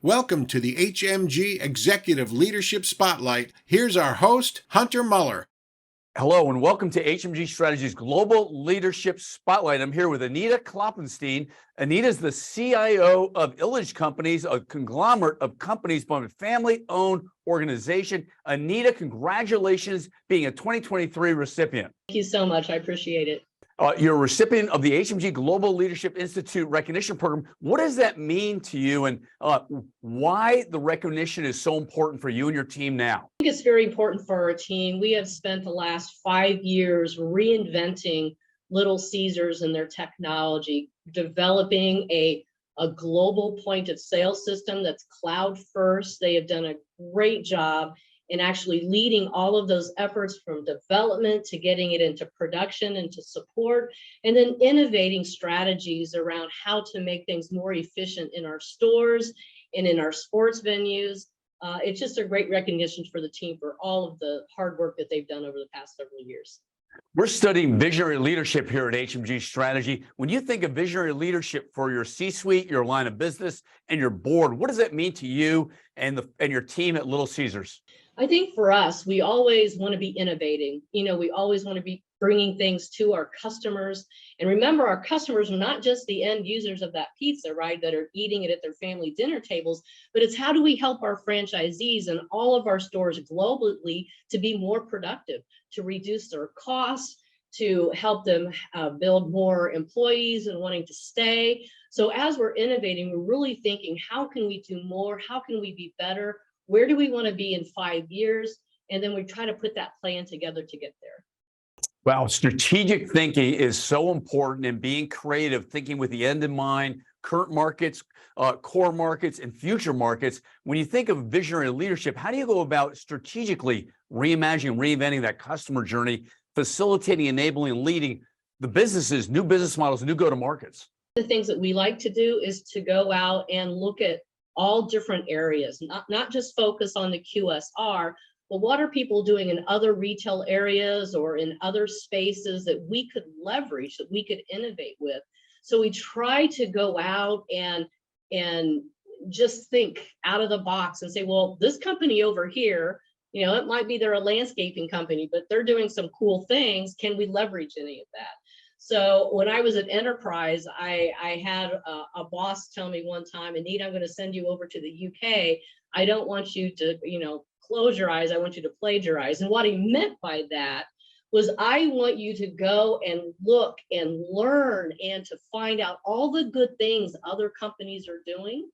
Welcome to the HMG Executive Leadership Spotlight. Here's our host, Hunter Muller. Hello, and welcome to HMG Strategy's Global Leadership Spotlight. I'm here with Anita Klopfenstein. Anita is the CIO of Illich Companies, a conglomerate of companies, but a family-owned organization. Anita, congratulations being a 2023 recipient. Thank you so much. I appreciate it. You're a recipient of the HMG Global Leadership Institute Recognition Program. What does that mean to you, and why the recognition is so important for you and your team now? I think it's very important for our team. We have spent the last 5 years reinventing Little Caesars and their technology, developing a global point of sale system that's cloud first. They have done a great job in actually leading all of those efforts from development to getting it into production and to support, and then innovating strategies around how to make things more efficient in our stores and in our sports venues. It's just a great recognition for the team for all of the hard work that they've done over the past several years. We're studying visionary leadership here at HMG Strategy. When you think of visionary leadership for your C-suite, your line of business, and your board, what does that mean to you and your team at Little Caesars? I think for us, we always want to be innovating. We always want to be bringing things to our customers. And remember, our customers are not just the end users of that pizza, right, that are eating it at their family dinner tables, but it's how do we help our franchisees and all of our stores globally to be more productive, to reduce their costs, to help them build more employees and wanting to stay. So as we're innovating, we're really thinking, how can we do more? How can we be better? Where do we want to be in 5 years? And then we try to put that plan together to get there. Wow, strategic thinking is so important, and being creative, thinking with the end in mind, current markets, core markets, and future markets. When you think of visionary leadership, how do you go about strategically reimagining, reinventing that customer journey, facilitating, enabling, and leading the businesses, new business models, new go-to-markets? The things that we like to do is to go out and look at all different areas, not just focus on the QSR, but what are people doing in other retail areas or in other spaces that we could leverage, that we could innovate with. So we try to go out and just think out of the box and say, well, this company over here, it might be they're a landscaping company, but they're doing some cool things. Can we leverage any of that? So when I was at Enterprise, I had a boss tell me one time, Anita, I'm going to send you over to the UK. I don't want you to, close your eyes. I want you to plagiarize. And what he meant by that was, I want you to go and look and learn and to find out all the good things other companies are doing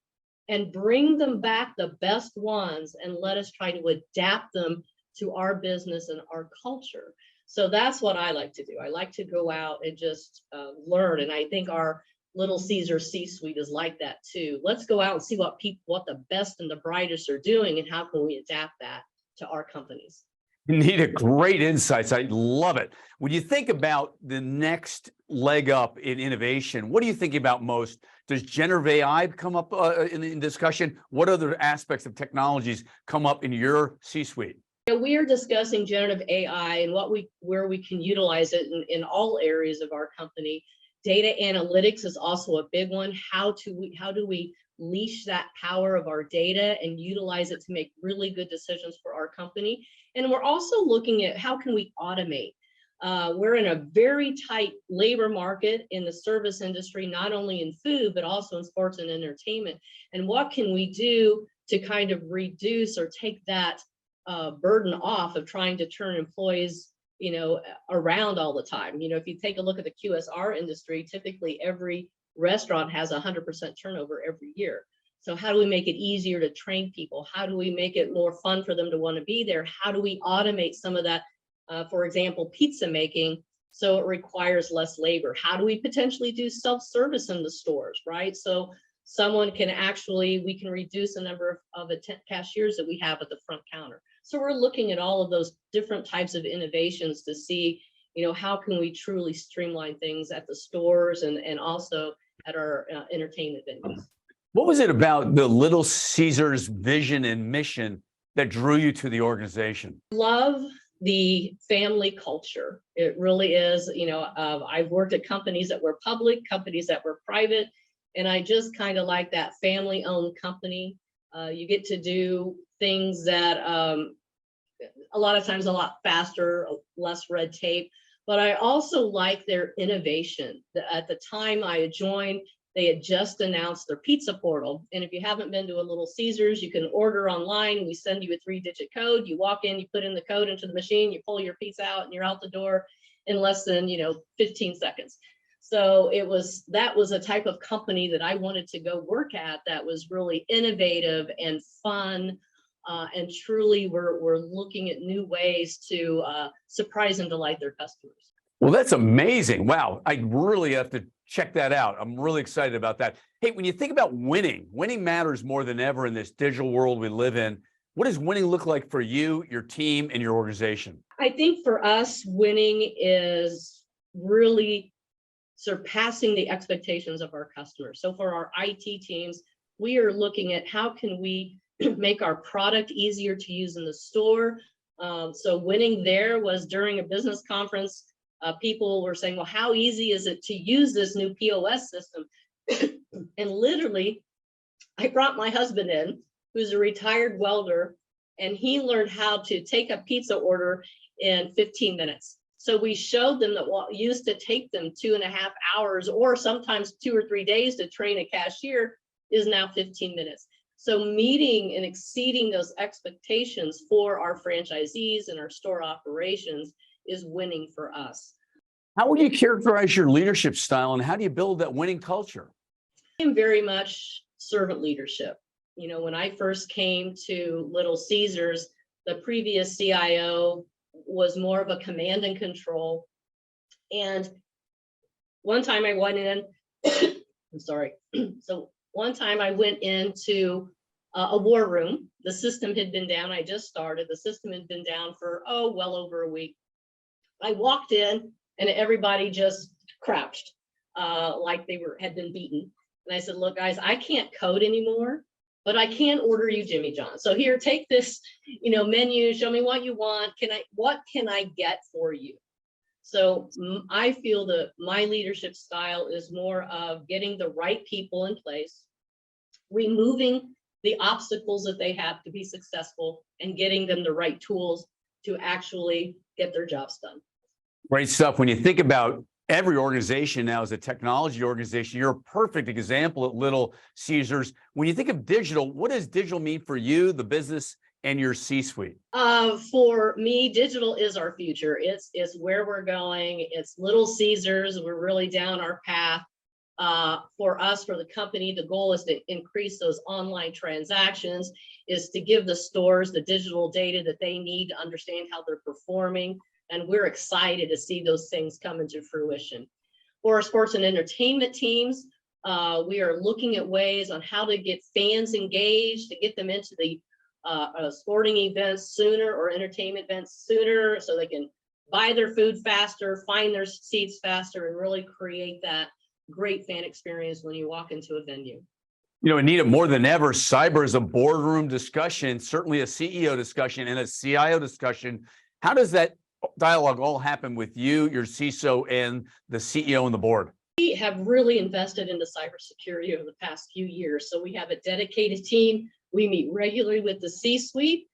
and bring them back, the best ones, and let us try to adapt them to our business and our culture. So that's what I like to do. I like to go out and just learn. And I think our Little Caesars C-suite is like that too. Let's go out and see what the best and the brightest are doing, and how can we adapt that to our companies. You need great insights. I love it. When you think about the next leg up in innovation, what are you thinking about most? Does generative AI come up in discussion? What other aspects of technologies come up in your C-suite? We are discussing generative AI and where we can utilize it in all areas of our company. Data analytics is also a big one. How do we leash that power of our data and utilize it to make really good decisions for our company? And we're also looking at how can we automate. We're in a very tight labor market in the service industry, not only in food, but also in sports and entertainment. And what can we do to kind of reduce or take that burden off of trying to turn employees, around all the time? If you take a look at the QSR industry, typically every restaurant has 100% turnover every year. So how do we make it easier to train people? How do we make it more fun for them to want to be there? How do we automate some of that, for example, pizza making, so it requires less labor? How do we potentially do self-service in the stores, right? So we can reduce the number of cashiers that we have at the front counter. So we're looking at all of those different types of innovations to see, how can we truly streamline things at the stores and also at our entertainment venues. What was it about the Little Caesars vision and mission that drew you to the organization? Love the family culture. It really is. I've worked at companies that were public, companies that were private, and I just kind of like that family-owned company. You get to do things that a lot of times a lot faster, less red tape. But I also like their innovation. At the time I joined, they had just announced their pizza portal. And if you haven't been to a Little Caesars, you can order online. We send you a 3-digit code. You walk in, you put in the code into the machine, you pull your pizza out, and you're out the door in less than 15 seconds. So that was a type of company that I wanted to go work at, that was really innovative and fun. And truly we're looking at new ways to surprise and delight their customers. Well, that's amazing. Wow. I really have to check that out. I'm really excited about that. Hey, when you think about winning matters more than ever in this digital world we live in. What does winning look like for you, your team, and your organization? I think for us, winning is really surpassing the expectations of our customers. So for our IT teams, we are looking at how can we make our product easier to use in the store. So winning there was during a business conference. People were saying, well, how easy is it to use this new POS system? And literally, I brought my husband in, who's a retired welder, and he learned how to take a pizza order in 15 minutes. So we showed them that what used to take them 2.5 hours or sometimes 2 or 3 days to train a cashier is now 15 minutes. So meeting and exceeding those expectations for our franchisees and our store operations is winning for us. How would you characterize your leadership style, and how do you build that winning culture? I am very much servant leadership. When I first came to Little Caesars, the previous CIO was more of a command and control. And one time I went in, I'm sorry. So one time I went into a war room. The system had been down. I just started. The system had been down for, well over a week. I walked in and everybody just crouched like they had been beaten. And I said, look, guys, I can't code anymore, but I can order you Jimmy John. So here, take this, menu, show me what you want. What can I get for you? So I feel that my leadership style is more of getting the right people in place, removing the obstacles that they have to be successful, and getting them the right tools to actually get their jobs done. Great stuff. When you think about every organization now is a technology organization, you're a perfect example at Little Caesars. When you think of digital, what does digital mean for you, the business, and your C-suite? For me, digital is our future. It's where we're going. It's Little Caesars. We're really down our path. For us, for the company, the goal is to increase those online transactions, is to give the stores the digital data that they need to understand how they're performing. And we're excited to see those things come into fruition. For our sports and entertainment teams, we are looking at ways on how to get fans engaged, to get them into the sporting events sooner or entertainment events sooner, so they can buy their food faster, find their seats faster, and really create that great fan experience when you walk into a venue. Anita, more than ever, cyber is a boardroom discussion, certainly a CEO discussion and a CIO discussion. How does that dialogue all happen with you, your CISO, and the CEO and the board? We have really invested into cybersecurity over the past few years. So we have a dedicated team. We meet regularly with the C-suite.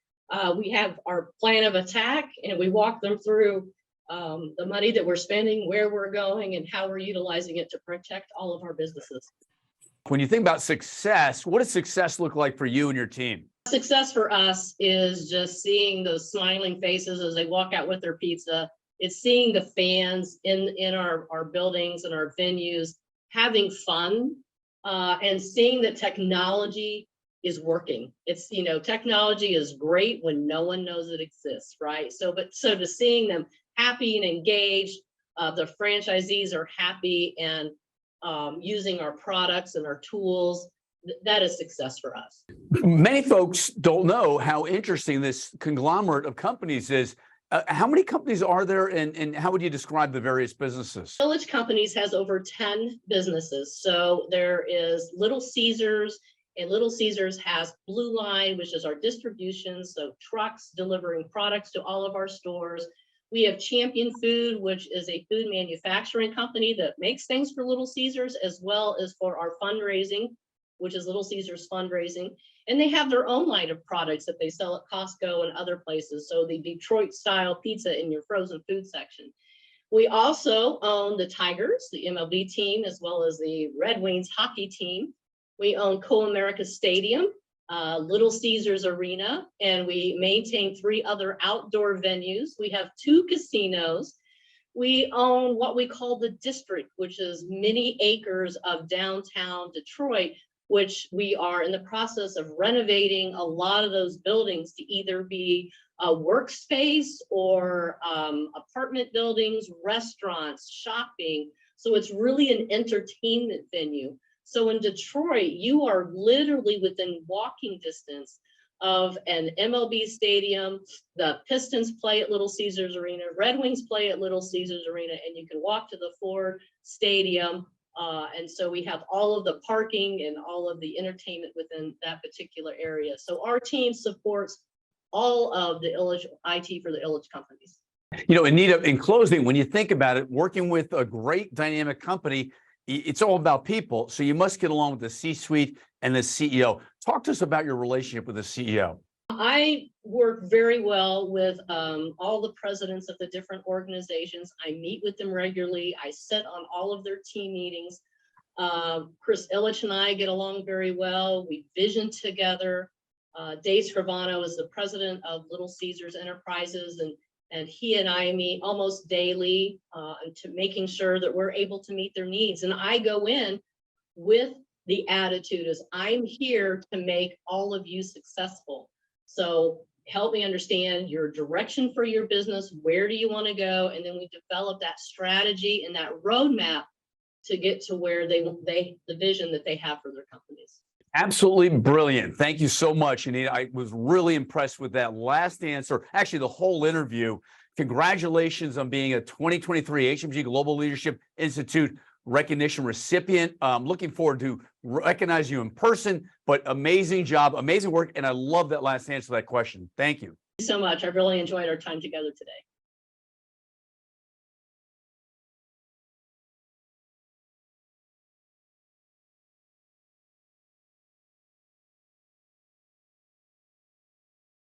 We have our plan of attack, and we walk them through the money that we're spending, where we're going, and how we're utilizing it to protect all of our businesses. When you think about success, what does success look like for you and your team? Success for us is just seeing those smiling faces as they walk out with their pizza. It's seeing the fans in our buildings and our venues having fun, and seeing that technology is working. It's, technology is great when no one knows it exists, right? So to seeing them happy and engaged, the franchisees are happy and using our products and our tools, that is success for us. Many folks don't know how interesting this conglomerate of companies is. How many companies are there, and how would you describe the various businesses? Village Companies has over 10 businesses. So there is Little Caesars, and Little Caesars has Blue Line, which is our distribution, so trucks delivering products to all of our stores. We have Champion Food, which is a food manufacturing company that makes things for Little Caesars, as well as for our fundraising, which is Little Caesars Fundraising. And they have their own line of products that they sell at Costco and other places. So the Detroit style pizza in your frozen food section. We also own the Tigers, the MLB team, as well as the Red Wings hockey team. We own Co-America Stadium, Little Caesars Arena, and we maintain 3 other outdoor venues. We have 2 casinos. We own what we call the district, which is many acres of downtown Detroit, which we are in the process of renovating a lot of those buildings to either be a workspace or apartment buildings, restaurants, shopping. So it's really an entertainment venue. So in Detroit, you are literally within walking distance of an MLB stadium. The Pistons play at Little Caesars Arena, Red Wings play at Little Caesars Arena, and you can walk to the Ford Stadium. And so we have all of the parking and all of the entertainment within that particular area. So our team supports all of the IT for the Illich companies. You know, Anita, in closing, when you think about it, working with a great dynamic company, it's all about people. So you must get along with the C-suite and the CEO. Talk to us about your relationship with the CEO. I work very well with all the presidents of the different organizations. I meet with them regularly. I sit on all of their team meetings. Chris Illich and I get along very well. We vision together. Dave Scrivano is the president of Little Caesars Enterprises, and he and I meet almost daily to making sure that we're able to meet their needs. And I go in with the attitude is I'm here to make all of you successful. So help me understand your direction for your business. Where do you want to go? And then we develop that strategy and that roadmap to get to where the vision that they have for their companies. Absolutely brilliant. Thank you so much, Anita. I was really impressed with that last answer, actually the whole interview. Congratulations on being a 2023 HMG Global Leadership Institute recognition recipient. Looking forward to recognize you in person, but amazing job, amazing work. And I love that last answer to that question. Thank you. Thank you so much. I really enjoyed our time together today.